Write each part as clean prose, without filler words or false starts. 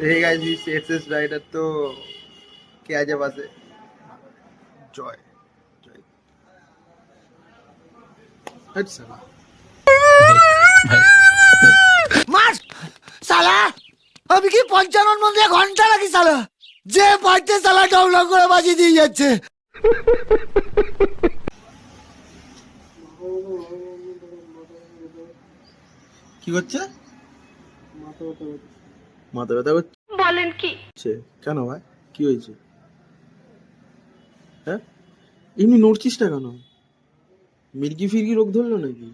Hey guys इस SS rider तो क्या जब से जॉय जॉय अच्छा ভাই ভাই মার শালা আমি কি 55 মধ্যে ঘন্টা লাগি শালা যে পারতে শালা ডাউনলোড করে বাজিয়ে দিয়ে যাচ্ছে। কি করছে মাথা ব্যথা করছে বলেন কি? কেন ভাই কি হয়েছে হ্যাঁ এমনি নড়ছিস না কেন মির্গি ফিরগি রোগ ধরলো নাকি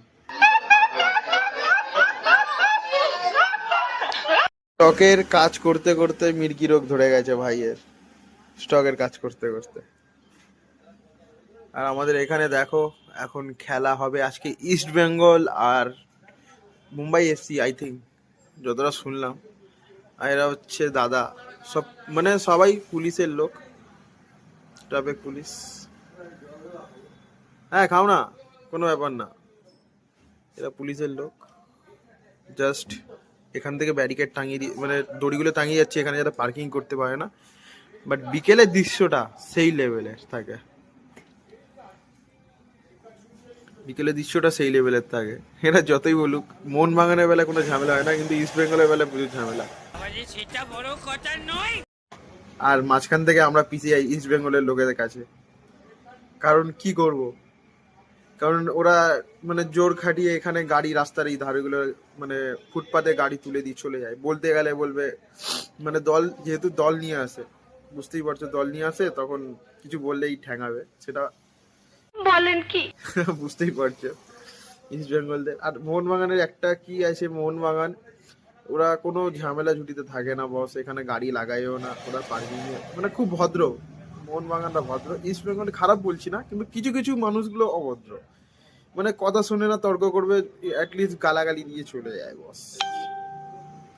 স্টকের কাজ করতে করতে মির্গি রোগ ধরে গেছে ভাইয়ের স্টকের কাজ করতে করতে আর আমাদের এখানে দেখো এখন খেলা হবে আজকে ইস্ট বেঙ্গল আর মুম্বাই এফসি আই থিঙ্ক যতটা শুনলাম আর এরা হচ্ছে দাদা সব মানে সবাই পুলিশের লোক ট্রাফিক পুলিশ হ্যাঁ খাও না কোনো ব্যাপার না এরা পুলিশের লোক জাস্ট এখান থেকে ব্যারিকেড টাঙিয়ে দিয়ে মানে দড়িগুলো টাঙিয়ে যাচ্ছে এখানে যাতে পার্কিং করতে পারে না বাট বিকেলের দৃশ্যটা সেই লেভেলের থাকে বিকেলের দৃশ্যটা সেই লেভেলের থাকে এরা যতই বলুক মোহনবাগানের বেলা কোনো ঝামেলা হয় না কিন্তু ইস্ট বেঙ্গলের বেলা প্রচুর ঝামেলা সেটা বড় কথা নয়। আর মাঝখান থেকে আমরা পিছিয়ে যাই ইস্ট বেঙ্গলের লোকেদের কাছে কারণ কি করব কারণ ওরা মানে জোর খাটিয়ে এখানে গাড়ি রাস্তার এই ধারেগুলো মানে ফুটপাতে গাড়ি তুলে দিয়ে চলে যায় বলতে গেলে বলবে মানে দল যেহেতু দল নিয়ে আসে বুঝতেই পারছো দল নিয়ে আসে তখন কিছু বললেই ঠ্যাঙাবে সেটা বলেন কি? বুঝতেই পারছো ইস্ট বেঙ্গলদের আর মোহনবাগানের একটা কি আছে মোহনবাগান ওরা কোনো ঝামেলা ঝুটিতে থাকে না বস এখানে গাড়ি লাগাইও না ওরা পার্কিং মানে খুব ভদ্র মোহনবাগানরা ভদ্র ইস্ট বেঙ্গল খারাপ বলছি না কিন্তু কিছু কিছু মানুষগুলো অভদ্র মানে কথা শুনে না তর্ক করবে অ্যাটলিস্ট গালাগালি দিয়ে চলে যায় বস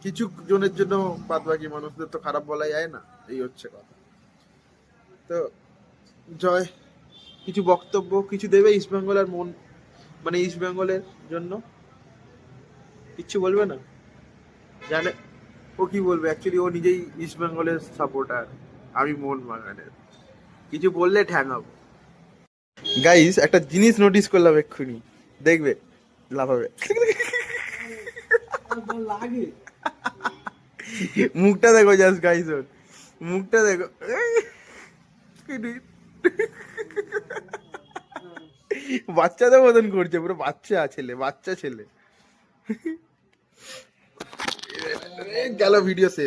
কিছু জনের জন্য বাদ বাকি মানুষদের তো খারাপ বলা যায় না এই হচ্ছে কথা তো জয় কিছু বক্তব্য কিছু দেবে ইস্ট বেঙ্গলের মন মানে ইস্ট বেঙ্গলের জন্য কিচ্ছু বলবে না জানে ও কি বলবে অ্যাকচুয়ালি ও নিজেই ইস্ট বেঙ্গলের সাপোর্টার আমি মোহনবাগানের কিছু বললে ঠ্যাঙাবো গাইস একটা জিনিস নোটিস করলাম এক্ষুনি দেখবে লাফাবে মুখটা দেখো জাস্ট গাইস ওর মুখটা দেখো বাচ্চাদের মতন করছে পুরো বাচ্চা ছেলে গেল ভিডিও শেষ